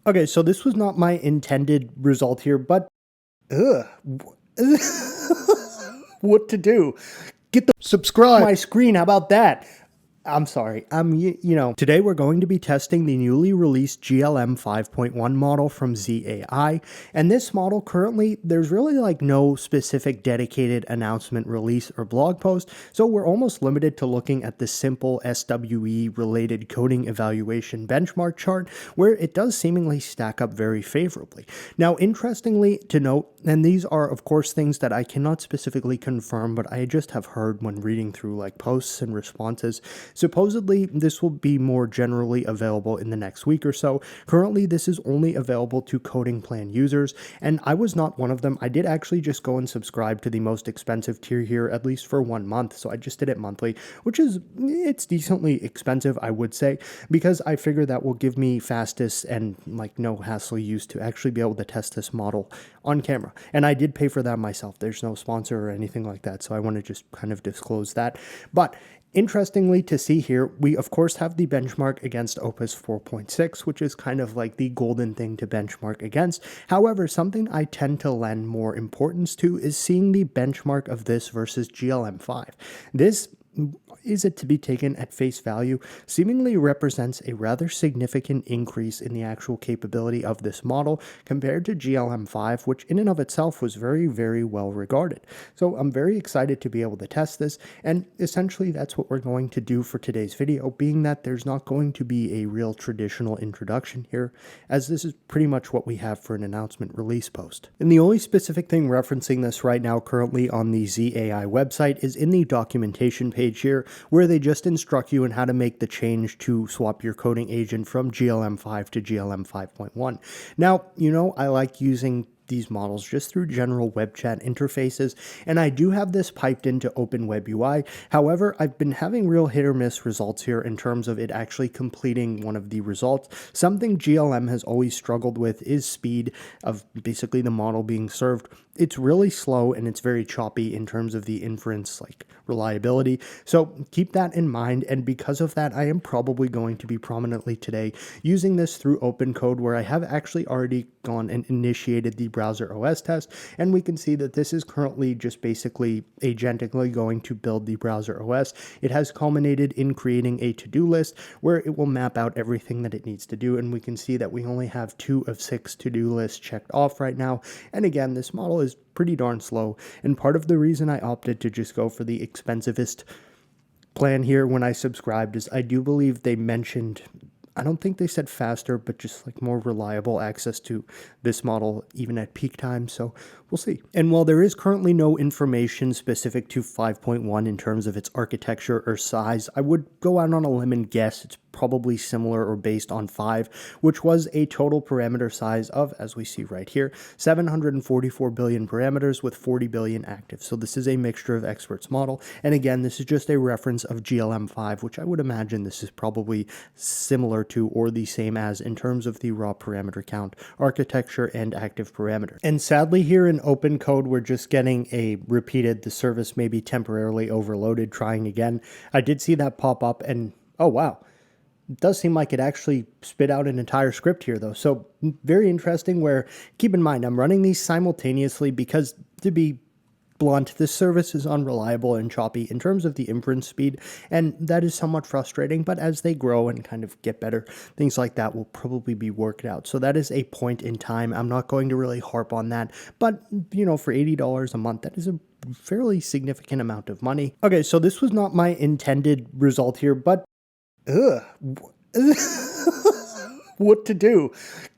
Okay, so this was not my intended result here, but ugh, what to do? Get the subscribe my screen. How about that? I'm sorry. Today we're going to be testing the newly released GLM-5.1 model from ZAI. And this model currently, there's really like no specific dedicated announcement, release, or blog post. So we're almost limited to looking at the simple SWE related coding evaluation benchmark chart, where it does seemingly stack up very favorably. Now, interestingly to note, and these are of course things that I cannot specifically confirm, but I just have heard when reading through like posts and responses. Supposedly, this will be more generally available in the next week or so. Currently, this is only available to coding plan users, and I was not one of them. I did actually just go and subscribe to the most expensive tier here, at least for 1 month, so I just did it monthly, which is, it's decently expensive, I would say, because I figure that will give me fastest and like no hassle use to actually be able to test this model on camera. And I did pay for that myself. There's no sponsor or anything like that, so I want to just kind of disclose that. But interestingly to see here, we of course have the benchmark against Opus 4.6, which is kind of like the golden thing to benchmark against. However, something I tend to lend more importance to is seeing the benchmark of this versus GLM-5. This, is it to be taken at face value, seemingly represents a rather significant increase in the actual capability of this model compared to GLM-5, which in and of itself was very, very well regarded. So I'm very excited to be able to test this, and essentially that's what we're going to do for today's video, being that there's not going to be a real traditional introduction here, as this is pretty much what we have for an announcement release post. And the only specific thing referencing this right now currently on the ZAI website is in the documentation page here, where they just instruct you on how to make the change to swap your coding agent from GLM5 to GLM5.1. Now, I like using these models just through general web chat interfaces, and I do have this piped into OpenWebUI. However, I've been having real hit or miss results here in terms of it actually completing one of the results. Something GLM has always struggled with is speed of basically the model being served. It's really slow and it's very choppy in terms of the inference reliability. So keep that in mind, and because of that, I am probably going to be prominently today using this through OpenCode, where I have actually already gone and initiated the browser OS test, and we can see that this is currently just basically agentically going to build the browser OS. It has culminated in creating a to-do list where it will map out everything that it needs to do, and we can see that we only have 2 of 6 to-do lists checked off right now. And again, this model is pretty darn slow, and part of the reason I opted to just go for the expensivest plan here when I subscribed is I do believe they mentioned, I don't think they said faster, but just like more reliable access to this model even at peak time, so we'll see. And while there is currently no information specific to 5.1 in terms of its architecture or size, I would go out on a limb and guess it's probably similar or based on 5, which was a total parameter size of, as we see right here, 744 billion parameters with 40 billion active. So this is a mixture of experts model. And again, this is just a reference of GLM5, which I would imagine this is probably similar to or the same as in terms of the raw parameter count, architecture, and active parameter. And sadly here in OpenCode, we're just getting a repeated, the service may be temporarily overloaded, trying again. I did see that pop up, and oh wow. It does seem like it actually spit out an entire script here though. So very interesting, where keep in mind I'm running these simultaneously because, to be blunt, this service is unreliable and choppy in terms of the inference speed, and that is somewhat frustrating, but as they grow and kind of get better, things like that will probably be worked out. So that is a point in time. I'm not going to really harp on that, but for $80 a month, that is a fairly significant amount of money. Okay, so this was not my intended result here, but what to do?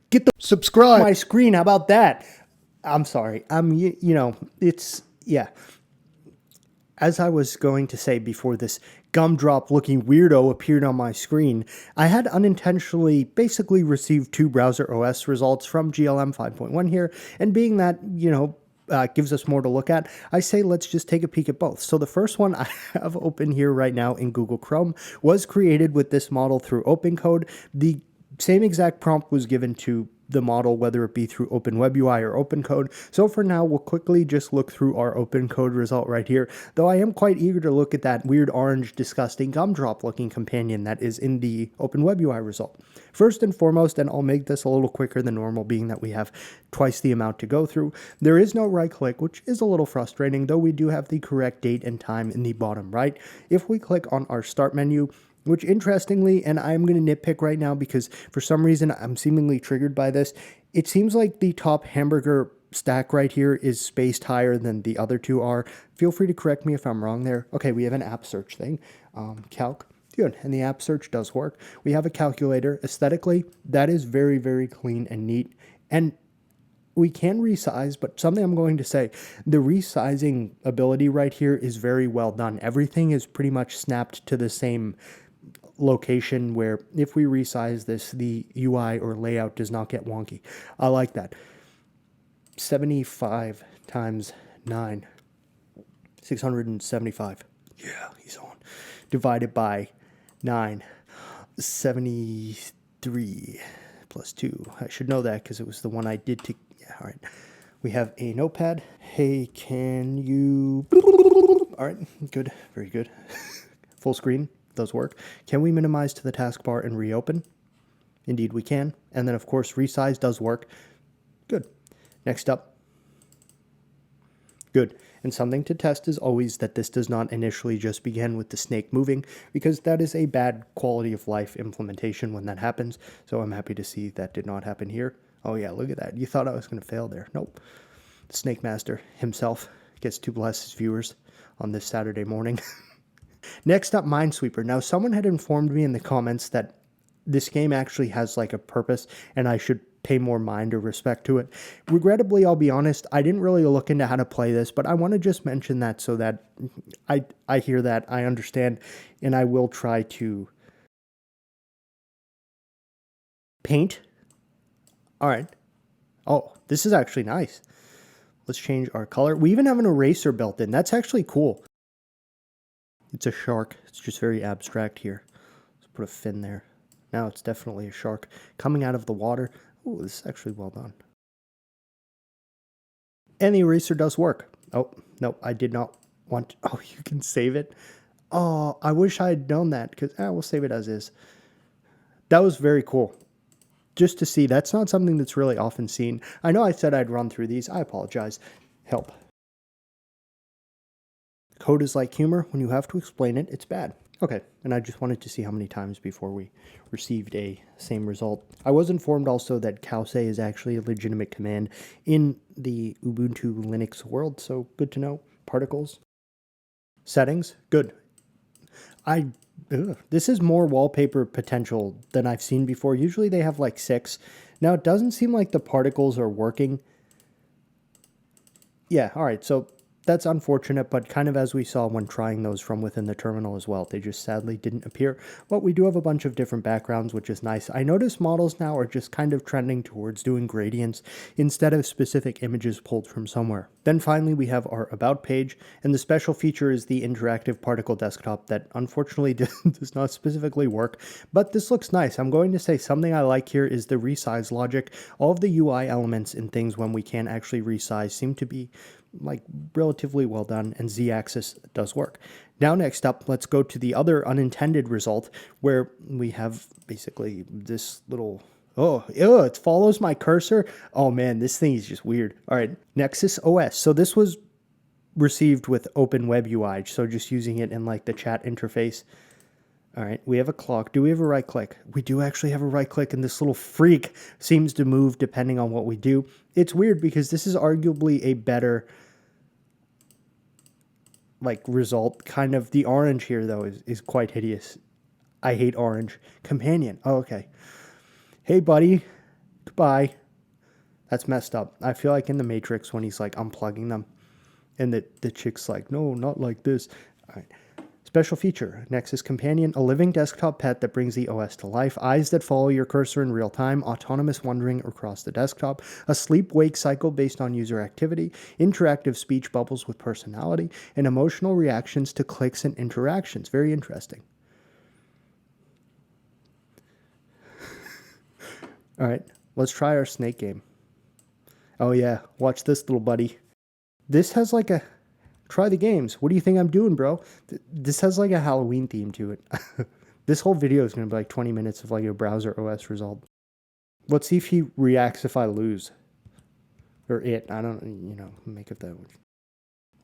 Get the subscribe my screen. How about that? I'm sorry. Yeah. As I was going to say before this gumdrop looking weirdo appeared on my screen, I had unintentionally basically received 2 browser OS results from GLM 5.1 here, and being that, gives us more to look at, I say let's just take a peek at both. So the first one I have open here right now in Google Chrome was created with this model through OpenCode. The Same exact prompt was given to the model, whether it be through OpenWebUI or OpenCode. So for now, we'll quickly just look through our OpenCode result right here, though I am quite eager to look at that weird orange, disgusting gumdrop looking companion that is in the OpenWebUI result. First and foremost, and I'll make this a little quicker than normal, being that we have twice the amount to go through, there is no right click, which is a little frustrating, though we do have the correct date and time in the bottom right. If we click on our start menu, which interestingly, and I'm going to nitpick right now because for some reason I'm seemingly triggered by this, it seems like the top hamburger stack right here is spaced higher than the other two are. Feel free to correct me if I'm wrong there. Okay, we have an app search thing. Calc. Good, and the app search does work. We have a calculator. Aesthetically, that is very, very clean and neat. And we can resize, but something I'm going to say, the resizing ability right here is very well done. Everything is pretty much snapped to the same location where if we resize this, the UI or layout does not get wonky. I like that. 75 times 9, 675. Yeah, he's on. Divided by 9, 73 plus 2. I should know that because it was the one I did to... Yeah, all right. We have a notepad. Hey, can you... All right, good, very good. Full screen. Does work. Can we minimize to the taskbar and reopen? Indeed we can. And then of course resize does work. Good. Next up. Good. And something to test is always that this does not initially just begin with the snake moving, because that is a bad quality of life implementation when that happens. So I'm happy to see that did not happen here. Oh yeah, look at that. You thought I was going to fail there. Nope. The Snake Master himself gets to bless his viewers on this Saturday morning. Next up, Minesweeper. Now, someone had informed me in the comments that this game actually has like a purpose and I should pay more mind or respect to it. Regrettably, I'll be honest, I didn't really look into how to play this, but I want to just mention that so that I hear that, I understand, and I will try to paint. All right. Oh, this is actually nice. Let's change our color. We even have an eraser built in. That's actually cool. It's a shark. It's just very abstract here. Let's put a fin there. Now it's definitely a shark coming out of the water. Oh, this is actually well done. And the eraser does work. Oh, no, I did not want to. Oh, you can save it. Oh, I wish I had known that because we'll save it as is. That was very cool. Just to see, that's not something that's really often seen. I know I said I'd run through these. I apologize. Help. Code is like humor. When you have to explain it, it's bad. Okay, and I just wanted to see how many times before we received a same result. I was informed also that cause is actually a legitimate command in the Ubuntu Linux world, so good to know. Particles. Settings. Good. This is more wallpaper potential than I've seen before. Usually they have like 6. Now it doesn't seem like the particles are working. Yeah, all right, so that's unfortunate, but kind of as we saw when trying those from within the terminal as well. They just sadly didn't appear. But we do have a bunch of different backgrounds, which is nice. I notice models now are just kind of trending towards doing gradients instead of specific images pulled from somewhere. Then finally, we have our About page, and the special feature is the interactive particle desktop that unfortunately does not specifically work, but this looks nice. I'm going to say something I like here is the resize logic. All of the UI elements and things when we can actually resize seem to be like relatively well done, and Z-axis does work. Now next up, let's go to the other unintended result where we have basically this little, it follows my cursor. Oh man, this thing is just weird. All right, Nexus OS. So this was received with OpenWebUI, so just using it in like the chat interface. All right, we have a clock. Do we have a right click? We do actually have a right click, and this little freak seems to move depending on what we do. It's weird because this is arguably a better like result. Kind of the orange here though is quite hideous. I hate orange. Companion. Oh, okay. Hey buddy. Goodbye. That's messed up. I feel like in the Matrix when he's like unplugging them and the chick's like, no, not like this. All right. Special feature, Nexus Companion, a living desktop pet that brings the OS to life, eyes that follow your cursor in real time, autonomous wandering across the desktop, a sleep-wake cycle based on user activity, interactive speech bubbles with personality, and emotional reactions to clicks and interactions. Very interesting. All right, let's try our snake game. Oh yeah, watch this little buddy. This has like a... Try the games. What do you think I'm doing, bro? This has like a Halloween theme to it. This whole video is going to be like 20 minutes of like a browser OS result. Let's see if he reacts if I lose. Or it. I don't, make it that way.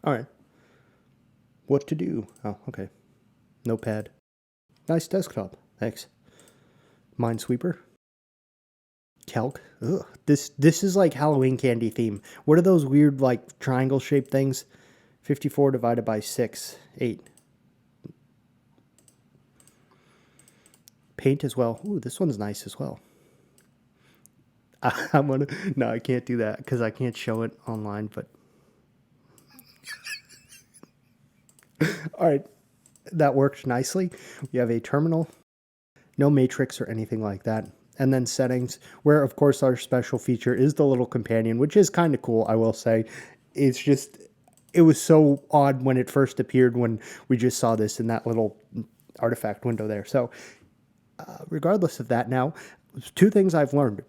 All right. What to do? Oh, okay. Notepad. Nice desktop. Thanks. Minesweeper. Calc. Ugh. This is like Halloween candy theme. What are those weird like triangle shaped things? 54 divided by 6. 8. Paint as well. Ooh, this one's nice as well. I'm gonna... No, I can't do that because I can't show it online, but... All right. That worked nicely. We have a terminal. No matrix or anything like that. And then settings, where of course our special feature is the little companion, which is kind of cool, I will say. It's just... It was so odd when it first appeared when we just saw this in that little artifact window there. So regardless of that now, 2 things I've learned.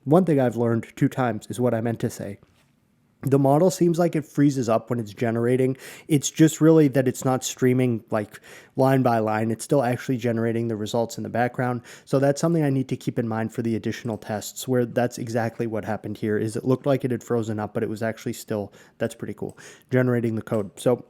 One thing I've learned 2 times is what I meant to say. The model seems like it freezes up when it's generating. It's just really that it's not streaming like line by line. It's still actually generating the results in the background. So that's something I need to keep in mind for the additional tests, where that's exactly what happened here. Is it looked like it had frozen up, but it was actually still, that's pretty cool, generating the code. So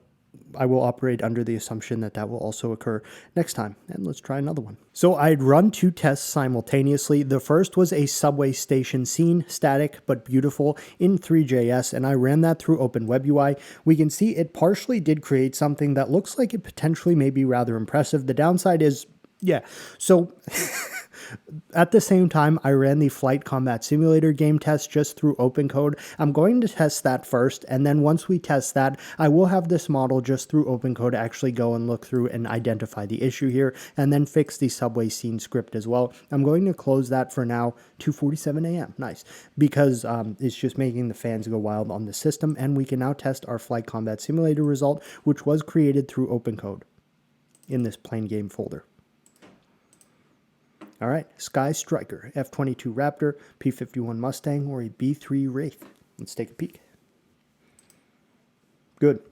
I will operate under the assumption that that will also occur next time. And let's try another one. So I'd run 2 tests simultaneously. The first was a subway station scene, static but beautiful in Three.js, and I ran that through OpenWebUI. We can see it partially did create something that looks like it potentially may be rather impressive. The downside is, yeah, so... At the same time, I ran the Flight Combat Simulator game test just through OpenCode. I'm going to test that first, and then once we test that, I will have this model just through OpenCode actually go and look through and identify the issue here, and then fix the subway scene script as well. I'm going to close that for now, 2:47 a.m. Nice, because it's just making the fans go wild on the system, and we can now test our Flight Combat Simulator result, which was created through OpenCode in this plain game folder. All right, Sky Striker, F-22 Raptor, P-51 Mustang, or a B-3 Wraith. Let's take a peek. Good.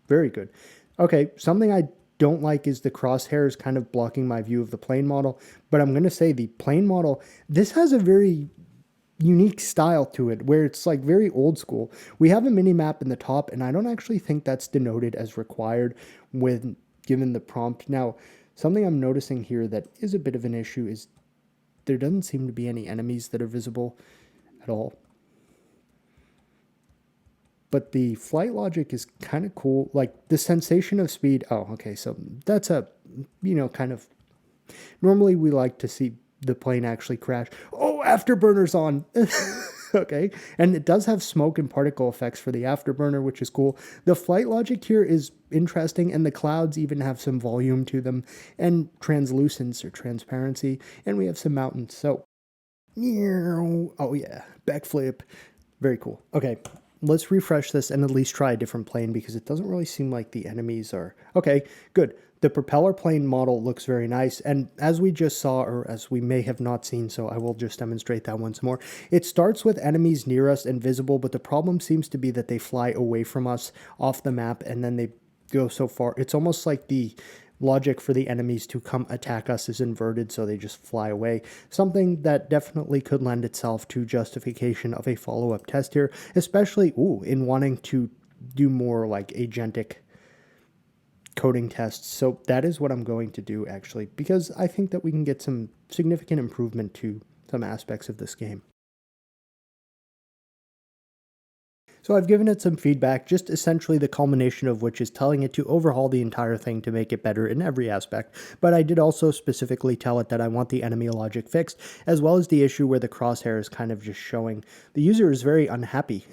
Very good. Okay, something I don't like is the crosshairs kind of blocking my view of the plane model, but I'm going to say the plane model, this has a very unique style to it where it's like very old school. We have a mini map in the top, and I don't actually think that's denoted as required when given the prompt. Now, something I'm noticing here that is a bit of an issue is there doesn't seem to be any enemies that are visible at all. But the flight logic is kind of cool. Like the sensation of speed. Oh, okay. So that's a, kind of, normally we like to see the plane actually crash. Oh, afterburner's on. Okay. And it does have smoke and particle effects for the afterburner, which is cool. The flight logic here is interesting, and the clouds even have some volume to them, and translucence or transparency, and we have some mountains. So, oh yeah, backflip. Very cool. Okay, let's refresh this and at least try a different plane because it doesn't really seem like the enemies are... Okay, good. The propeller plane model looks very nice, and as we just saw, or as we may have not seen, so I will just demonstrate that once more, it starts with enemies near us and visible, but the problem seems to be that they fly away from us off the map, and then they go so far. It's almost like the logic for the enemies to come attack us is inverted, so they just fly away. Something that definitely could lend itself to justification of a follow-up test here, especially, in wanting to do more like agentic coding tests. So that is what I'm going to do actually, because I think that we can get some significant improvement to some aspects of this game. So I've given it some feedback, just essentially the culmination of which is telling it to overhaul the entire thing to make it better in every aspect. But I did also specifically tell it that I want the enemy logic fixed, as well as the issue where the crosshair is kind of just showing the user is very unhappy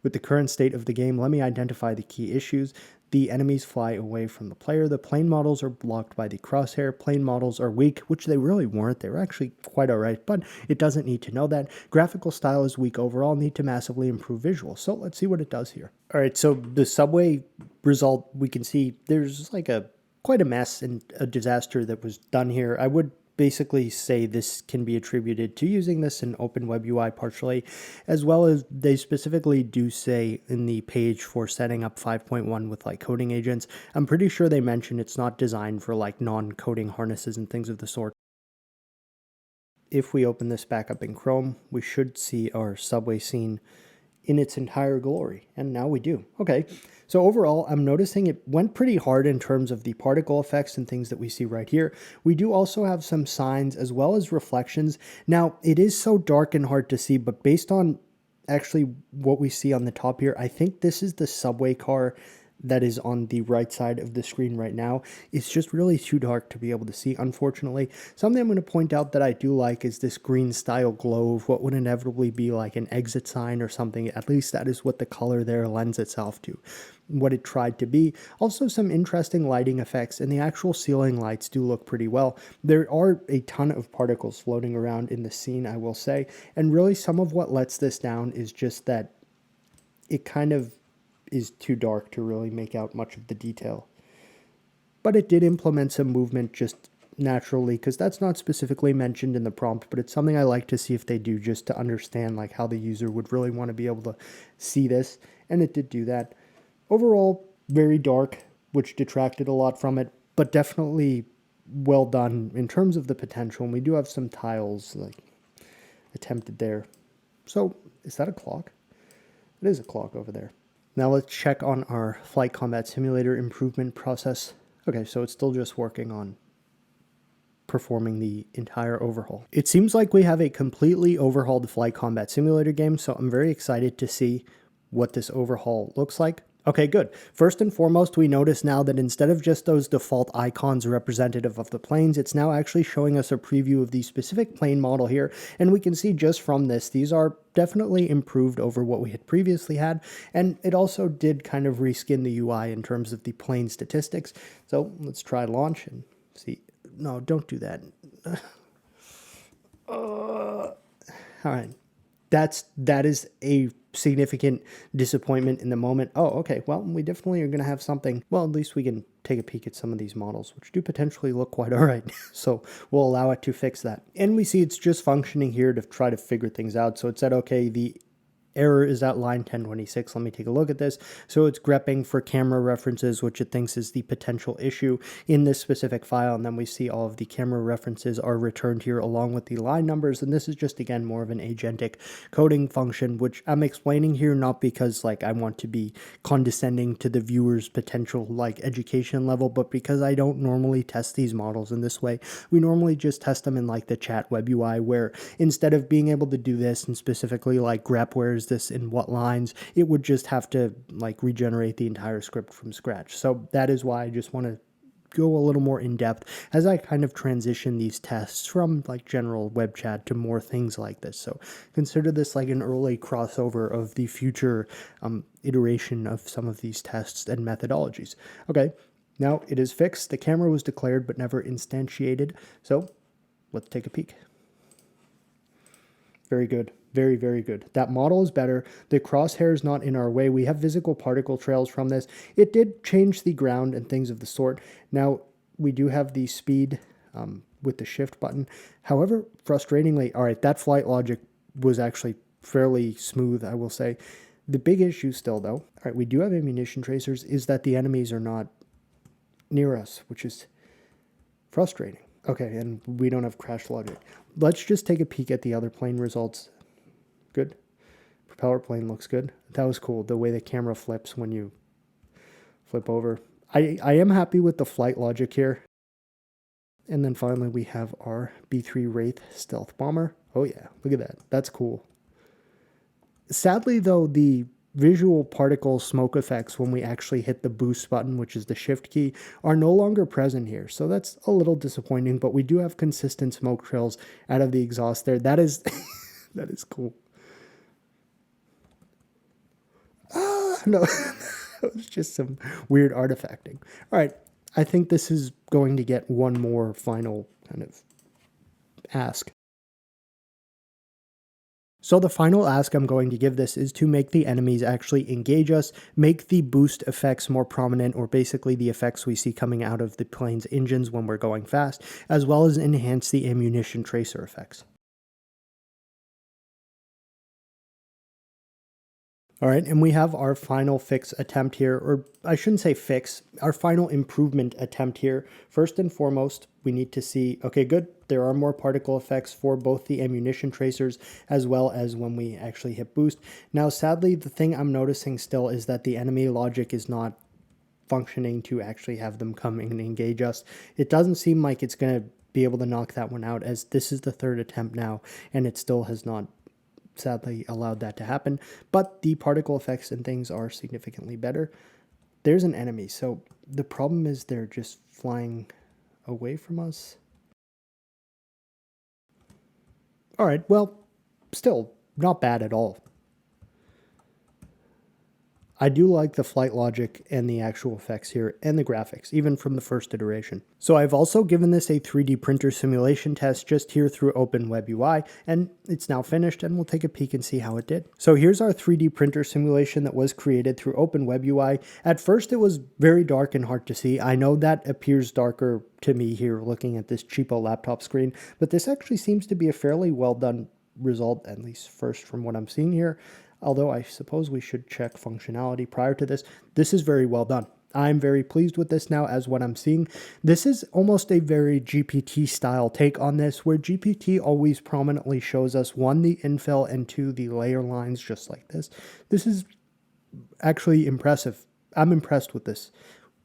with the current state of the game. Let me identify the key issues. The enemies fly away from the player. The plane models are blocked by the crosshair. Plane models are weak, which they really weren't. They were actually quite alright, but it doesn't need to know that. Graphical style is weak overall. Need to massively improve visual. So let's see what it does here. Alright, so the subway result, we can see there's like quite a mess and a disaster that was done here. I would basically say this can be attributed to using this in OpenWebUI partially, as well as they specifically do say in the page for setting up 5.1 with like coding agents. I'm pretty sure they mention it's not designed for like non-coding harnesses and things of the sort. If we open this back up in Chrome, we should see our subway scene in its entire glory. And now we do. Okay. So overall, I'm noticing it went pretty hard in terms of the particle effects and things that we see right here. We do also have some signs as well as reflections. Now, it is so dark and hard to see, but based on actually what we see on the top here, I think this is the subway car that is on the right side of the screen right now. It's just really too dark to be able to see, unfortunately. Something I'm going to point out that I do like is this green style glow of what would inevitably be like an exit sign or something. At least that is what the color there lends itself to, what it tried to be. Also some interesting lighting effects, and the actual ceiling lights do look pretty well. There are a ton of particles floating around in the scene, I will say, and really some of what lets this down is just that it kind of is too dark to really make out much of the detail. But it did implement some movement just naturally, because that's not specifically mentioned in the prompt, but it's something I like to see if they do, just to understand like how the user would really want to be able to see this, and it did do that. Overall, very dark, which detracted a lot from it, but definitely well done in terms of the potential, and we do have some tiles like attempted there. So, is that a clock? It is a clock over there. Now let's check on our Flight Combat Simulator improvement process. Okay, so it's still just working on performing the entire overhaul. It seems like we have a completely overhauled Flight Combat Simulator game, so I'm very excited to see what this overhaul looks like. Okay, good. First and foremost, we notice now that instead of just those default icons representative of the planes, it's now actually showing us a preview of the specific plane model here. And we can see just from this, these are definitely improved over what we had previously had. And it also did kind of reskin the UI in terms of the plane statistics. So let's try launch and see. No, don't do that. All right. That is a significant disappointment in the moment. Oh, okay. Well, we definitely are going to have something. Well, at least we can take a peek at some of these models, which do potentially look quite all right. So we'll allow it to fix that. And we see it's just functioning here to try to figure things out. So it said, okay, the error is at line 1026. Let me take a look at this. So it's grepping for camera references, which it thinks is the potential issue in this specific file. And then we see all of the camera references are returned here along with the line numbers. And this is just, again, more of an agentic coding function, which I'm explaining here not because like I want to be condescending to the viewer's potential like education level, but because I don't normally test these models in this way. We normally just test them in like the chat web UI, where instead of being able to do this and specifically like grep where's this in what lines, it would just have to like regenerate the entire script from scratch. So that is why I just want to go a little more in depth as I kind of transition these tests from like general web chat to more things like this. So consider this like an early crossover of the future iteration of some of these tests and methodologies. Okay, now it is fixed. The camera was declared but never instantiated. So let's take a peek. Very good. Very, very good. That model is better. The crosshair is not in our way. We have visible particle trails from this. It did change the ground and things of the sort. Now, we do have the speed with the shift button. However, frustratingly, all right, that flight logic was actually fairly smooth, I will say. The big issue still, though, all right, we do have ammunition tracers, is that the enemies are not near us, which is frustrating. Okay, and we don't have crash logic. Let's just take a peek at the other plane results. Good. Propeller plane looks good. That was cool, the way the camera flips when you flip over. I am happy with the flight logic here. And then finally we have our B-3 Wraith stealth bomber. Oh yeah, look at that. That's cool. Sadly though, the visual particle smoke effects when we actually hit the boost button, which is the shift key, are no longer present here. So that's a little disappointing, but we do have consistent smoke trails out of the exhaust there. That is that is cool. No, it was just some weird artifacting. All right, I think this is going to get one more final kind of ask. So the final ask I'm going to give this is to make the enemies actually engage us, make the boost effects more prominent, or basically the effects we see coming out of the plane's engines when we're going fast, as well as enhance the ammunition tracer effects. All right, and we have our final fix attempt here, or I shouldn't say fix, our final improvement attempt here. First and foremost, we need to see, okay, good, there are more particle effects for both the ammunition tracers as well as when we actually hit boost. Now, sadly, the thing I'm noticing still is that the enemy logic is not functioning to actually have them come and engage us. It doesn't seem like it's going to be able to knock that one out, as this is the third attempt now, and it still has not sadly allowed that to happen, but the particle effects and things are significantly better. There's an enemy, so the problem is they're just flying away from us. All right, well, still not bad at all. I do like the flight logic and the actual effects here and the graphics, even from the first iteration. So I've also given this a 3D printer simulation test just here through OpenWebUI, and it's now finished, and we'll take a peek and see how it did. So here's our 3D printer simulation that was created through OpenWebUI. At first, it was very dark and hard to see. I know that appears darker to me here looking at this cheapo laptop screen, but this actually seems to be a fairly well done result, at least first from what I'm seeing here. Although I suppose we should check functionality prior to this. This is very well done. I'm very pleased with this now as what I'm seeing. This is almost a very GPT style take on this, where GPT always prominently shows us, one, the infill, and two, the layer lines just like this. This is actually impressive. I'm impressed with this,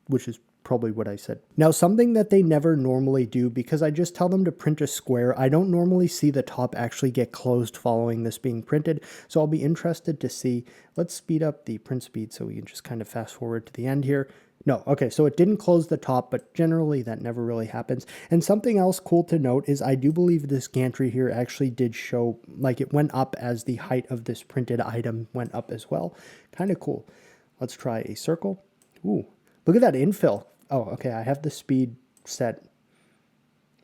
which is probably what I said. Now, something that they never normally do, because I just tell them to print a square, I don't normally see the top actually get closed following this being printed, so I'll be interested to see. Let's speed up the print speed so we can just kind of fast forward to the end here. No, okay, so it didn't close the top, but generally that never really happens. And something else cool to note is I do believe this gantry here actually did show, like, it went up as the height of this printed item went up as well. Kind of cool. Let's try a circle. Ooh, look at that infill. Oh, okay, I have the speed set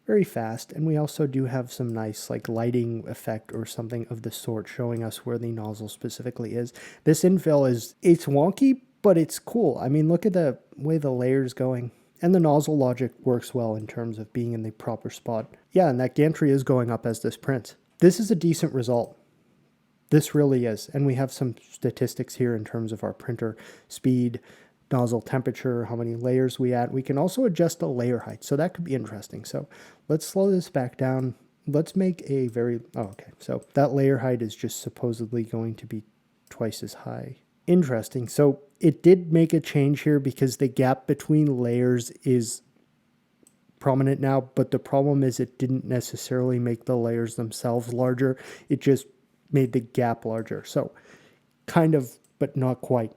very fast, and we also do have some nice like lighting effect or something of the sort showing us where the nozzle specifically is. This infill it's wonky, but it's cool. I mean, look at the way the layer's going. And the nozzle logic works well in terms of being in the proper spot. Yeah, and that gantry is going up as this prints. This is a decent result. This really is. And we have some statistics here in terms of our printer speed, nozzle temperature, how many layers we add. We can also adjust the layer height, so that could be interesting. So let's slow this back down. Let's make a very, oh, okay. So that layer height is just supposedly going to be twice as high. Interesting. So it did make a change here because the gap between layers is prominent now, but the problem is it didn't necessarily make the layers themselves larger. It just made the gap larger. So kind of, but not quite.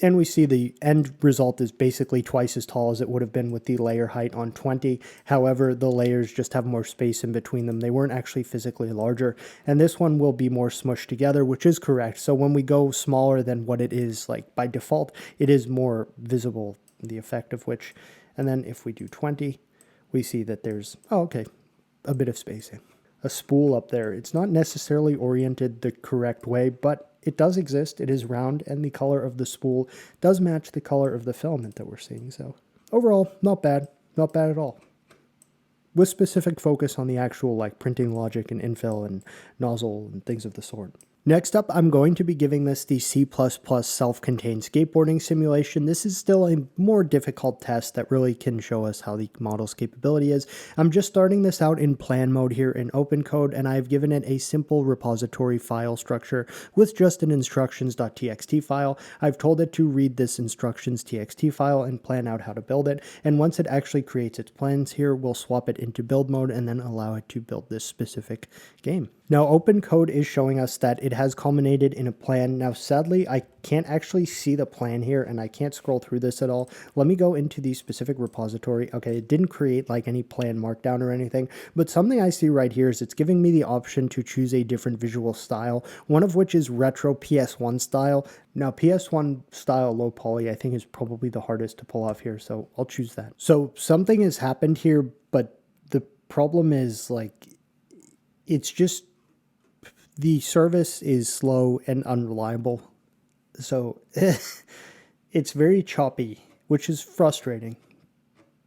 And we see the end result is basically twice as tall as it would have been with the layer height on 20. However, the layers just have more space in between them. They weren't actually physically larger. And this one will be more smushed together, which is correct. So when we go smaller than what it is, like by default, it is more visible, the effect of which. And then if we do 20, we see that there's, oh, okay, a bit of spacing. A spool up there. It's not necessarily oriented the correct way, but it does exist. It is round, and the color of the spool does match the color of the filament that we're seeing. So overall, not bad. Not bad at all. With specific focus on the actual like printing logic and infill and nozzle and things of the sort. Next up, I'm going to be giving this the C++ self-contained skateboarding simulation. This is still a more difficult test that really can show us how the model's capability is. I'm just starting this out in plan mode here in OpenCode, and I've given it a simple repository file structure with just an instructions.txt file. I've told it to read this instructions.txt file and plan out how to build it, and once it actually creates its plans here, we'll swap it into build mode and then allow it to build this specific game. Now, OpenCode is showing us that it has culminated in a plan. Now, sadly, I can't actually see the plan here, and I can't scroll through this at all. Let me go into the specific repository. Okay, it didn't create like any plan markdown or anything, but something I see right here is it's giving me the option to choose a different visual style, one of which is retro PS1 style. Now, PS1 style low poly, I think, is probably the hardest to pull off here, so I'll choose that. So something has happened here, but the problem is, like, it's just the service is slow and unreliable. So it's very choppy, which is frustrating,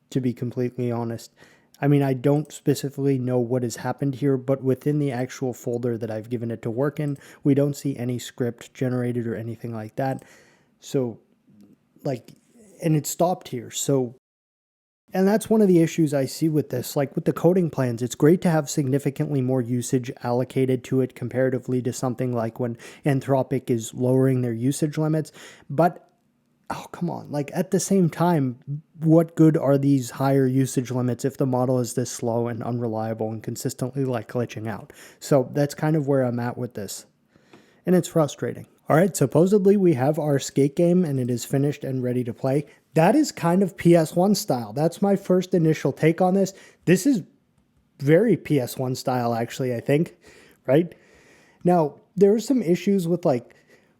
to be completely honest. I mean, I don't specifically know what has happened here, but within the actual folder that I've given it to work in, we don't see any script generated or anything like that. So, like, and it stopped here. So, and that's one of the issues I see with this. Like with the coding plans, it's great to have significantly more usage allocated to it comparatively to something like when Anthropic is lowering their usage limits. But oh, come on. Like at the same time, what good are these higher usage limits if the model is this slow and unreliable and consistently like glitching out? So that's kind of where I'm at with this. And it's frustrating. All right, supposedly we have our skate game and it is finished and ready to play. That is kind of PS1 style. That's my first initial take on this. This is very PS1 style, actually, I think, right? Now, there are some issues with like,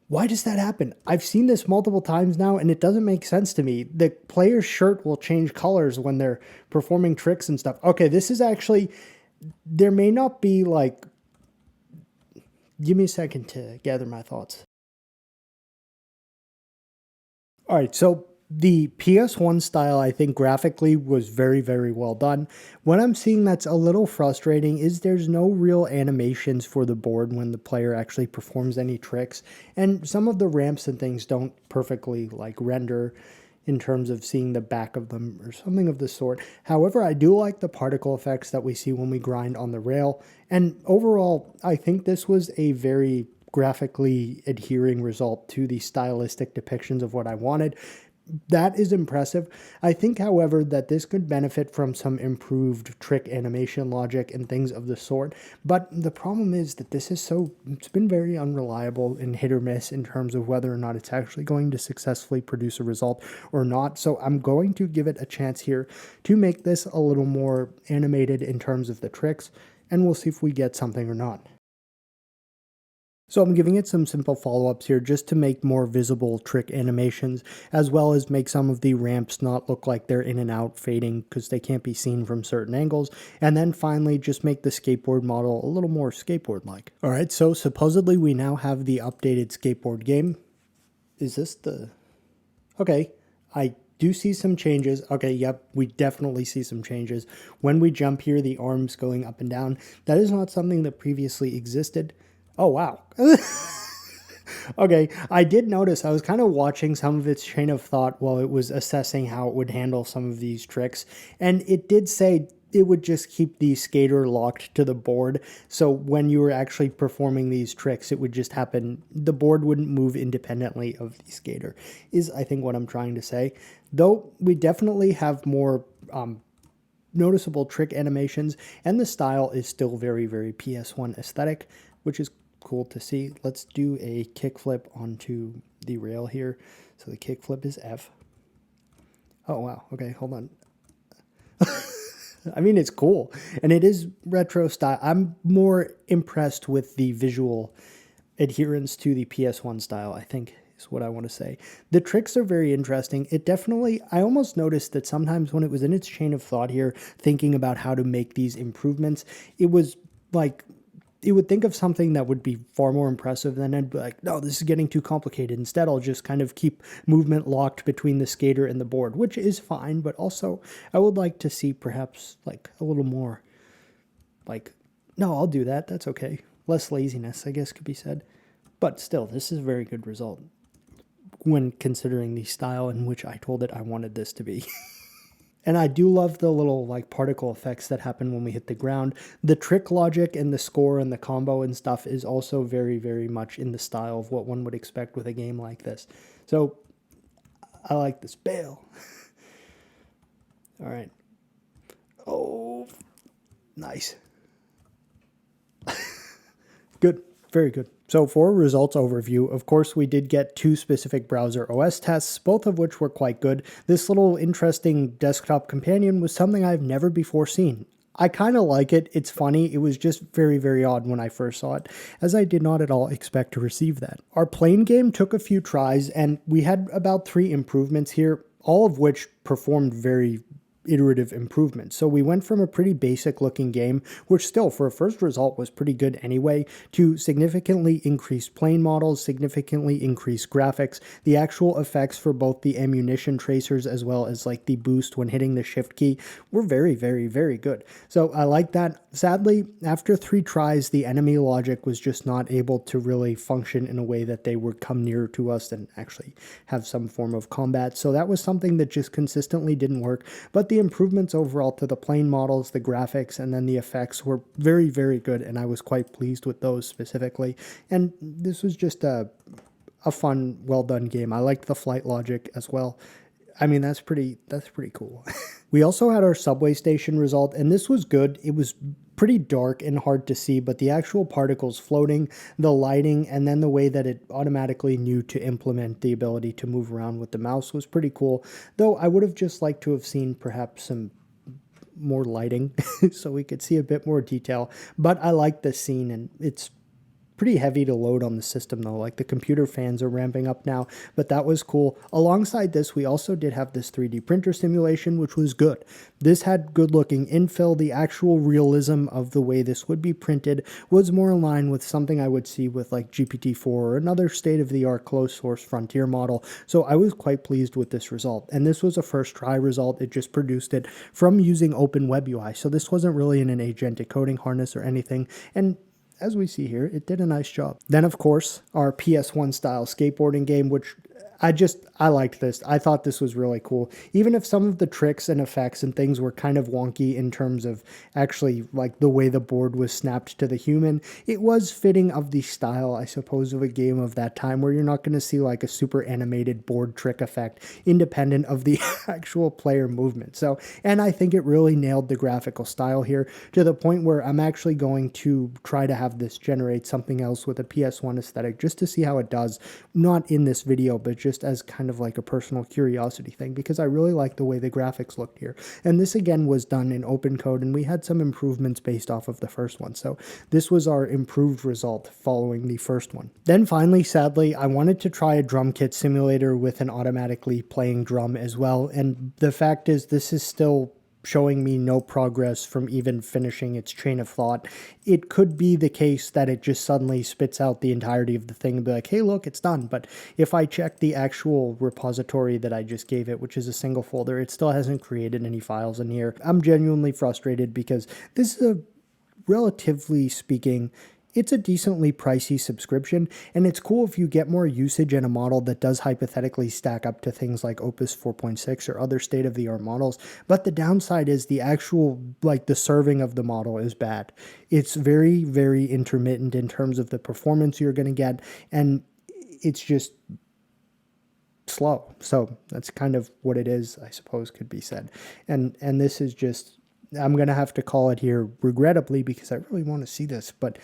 why does that happen? I've seen this multiple times now and it doesn't make sense to me. The player's shirt will change colors when they're performing tricks and stuff. Okay, this is actually, there may not be like, give me a second to gather my thoughts. All right, so the PS1 style, I think graphically was very, very well done. What I'm seeing that's a little frustrating is there's no real animations for the board when the player actually performs any tricks. And some of the ramps and things don't perfectly like render in terms of seeing the back of them or something of the sort. However, I do like the particle effects that we see when we grind on the rail. And overall, I think this was a very graphically adhering result to the stylistic depictions of what I wanted. That is impressive. I think, however, that this could benefit from some improved trick animation logic and things of the sort. But the problem is that this is it's been very unreliable and hit or miss in terms of whether or not it's actually going to successfully produce a result or not. So I'm going to give it a chance here to make this a little more animated in terms of the tricks, and we'll see if we get something or not. So I'm giving it some simple follow-ups here just to make more visible trick animations, as well as make some of the ramps not look like they're in and out fading because they can't be seen from certain angles. And then finally, just make the skateboard model a little more skateboard-like. All right, so supposedly we now have the updated skateboard game. Is this the... Okay, I do see some changes. Okay, yep, we definitely see some changes. When we jump here, the arms going up and down. That is not something that previously existed. Oh, wow. Okay, I did notice I was kind of watching some of its chain of thought while it was assessing how it would handle some of these tricks, and it did say it would just keep the skater locked to the board, so when you were actually performing these tricks, it would just happen, the board wouldn't move independently of the skater, is I think what I'm trying to say. Though we definitely have more noticeable trick animations, and the style is still very, very PS1 aesthetic, which is cool to see. Let's do a kickflip onto the rail here. So the kickflip is F. Oh, wow. Okay, hold on. I mean, it's cool. And it is retro style. I'm more impressed with the visual adherence to the PS1 style, I think is what I want to say. The tricks are very interesting. It definitely, I almost noticed that sometimes when it was in its chain of thought here, thinking about how to make these improvements, it was like, you would think of something that would be far more impressive, then I'd be like, no, this is getting too complicated. Instead, I'll just kind of keep movement locked between the skater and the board, which is fine, but also I would like to see perhaps like a little more like, no, I'll do that. That's okay. Less laziness, I guess could be said. But still, this is a very good result when considering the style in which I told it I wanted this to be. And I do love the little like particle effects that happen when we hit the ground. The trick logic and the score and the combo and stuff is also very, very much in the style of what one would expect with a game like this. So I like this. Bail. All right. Oh, nice. Good. Very good. So for a results overview, of course, we did get 2 specific browser OS tests, both of which were quite good. This little interesting desktop companion was something I've never before seen. I kind of like it. It's funny. It was just very, very odd when I first saw it, as I did not at all expect to receive that. Our plane game took a few tries, and we had about 3 improvements here, all of which performed very iterative improvements. So we went from a pretty basic looking game, which still for a first result was pretty good anyway, to significantly increased plane models, significantly increased graphics. The actual effects for both the ammunition tracers as well as like the boost when hitting the shift key were very, very, very good. So I like that. Sadly, after 3 tries, the enemy logic was just not able to really function in a way that they would come near to us and actually have some form of combat. So that was something that just consistently didn't work. But the improvements overall to the plane models, the graphics, and then the effects were very, very good, and I was quite pleased with those specifically. And this was just a fun, well done game. I liked the flight logic as well. I mean, that's pretty cool. We also had our subway station result, and this was good. It was pretty dark and hard to see, but the actual particles floating, the lighting, and then the way that it automatically knew to implement the ability to move around with the mouse was pretty cool. Though I would have just liked to have seen perhaps some more lighting so we could see a bit more detail. But I like the scene, and it's pretty heavy to load on the system though. Like the computer fans are ramping up now, but that was cool. Alongside this, we also did have this 3D printer simulation, which was good. This had good looking infill. The actual realism of the way this would be printed was more in line with something I would see with like GPT-4 or another state-of-the-art closed source frontier model. So I was quite pleased with this result. And this was a first try result. It just produced it from using OpenWebUI. So this wasn't really in an agentic coding harness or anything. And as we see here, it did a nice job. Then, of course, our PS1 style skateboarding game, which I liked this. I thought this was really cool. Even if some of the tricks and effects and things were kind of wonky in terms of actually like the way the board was snapped to the human, it was fitting of the style, I suppose, of a game of that time where you're not going to see like a super animated board trick effect independent of the actual player movement. So, and I think it really nailed the graphical style here to the point where I'm actually going to try to have this generate something else with a PS1 aesthetic just to see how it does, not in this video, but just as kind of like a personal curiosity thing, because I really like the way the graphics looked here. And this again was done in open code, and we had some improvements based off of the first one. So this was our improved result following the first one. Then finally, sadly, I wanted to try a drum kit simulator with an automatically playing drum as well. And the fact is, this is still showing me no progress from even finishing its train of thought. It could be the case that it just suddenly spits out the entirety of the thing and be like, hey, look, it's done. But if I check the actual repository that I just gave it, which is a single folder, it still hasn't created any files in here. I'm genuinely frustrated because this is a, relatively speaking, it's a decently pricey subscription, and it's cool if you get more usage in a model that does hypothetically stack up to things like Opus 4.6 or other state-of-the-art models. But the downside is the actual, like the serving of the model is bad. It's very, very intermittent in terms of the performance you're going to get, and it's just slow. So that's kind of what it is, I suppose, could be said. And this is just, I'm going to have to call it here regrettably because I really want to see this, but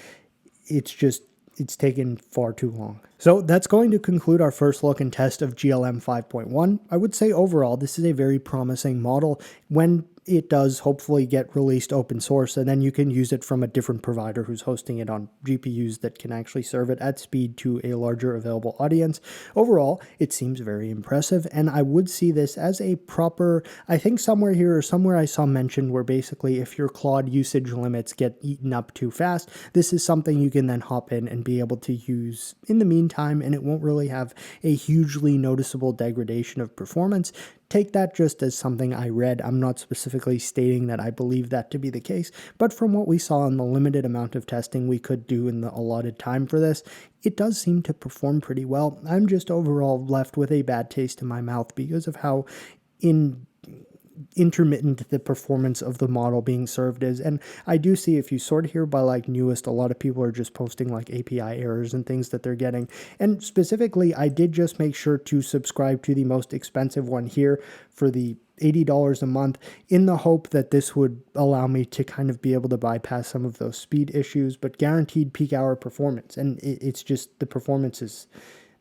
it's taken far too long. So that's going to conclude our first look and test of GLM 5.1. I would say overall, this is a very promising model when it does hopefully get released open source, and then you can use it from a different provider who's hosting it on GPUs that can actually serve it at speed to a larger available audience. Overall, it seems very impressive, and I would see this as a proper, I think somewhere here or somewhere I saw mentioned where basically if your Claude usage limits get eaten up too fast, this is something you can then hop in and be able to use in the meantime, and it won't really have a hugely noticeable degradation of performance. Take that just as something I read. I'm not specifically stating that I believe that to be the case, but from what we saw in the limited amount of testing we could do in the allotted time for this, it does seem to perform pretty well. I'm just overall left with a bad taste in my mouth because of how intermittent the performance of the model being served is. And I do see if you sort here by like newest, a lot of people are just posting like API errors and things that they're getting. And specifically, I did just make sure to subscribe to the most expensive one here for the $80 a month in the hope that this would allow me to kind of be able to bypass some of those speed issues, but guaranteed peak hour performance. And it's just the performance is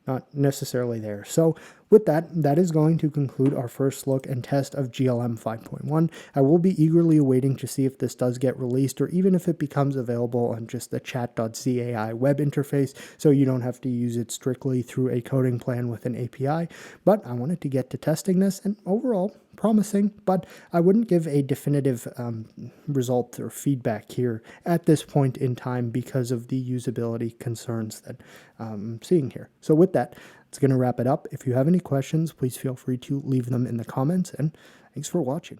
not necessarily there. So with that, that is going to conclude our first look and test of GLM 5.1. I will be eagerly awaiting to see if this does get released or even if it becomes available on just the chat.cai web interface so you don't have to use it strictly through a coding plan with an API. But I wanted to get to testing this, and overall, promising, but I wouldn't give a definitive result or feedback here at this point in time because of the usability concerns that I'm seeing here. So with that, it's going to wrap it up. If you have any questions, please feel free to leave them in the comments, and thanks for watching.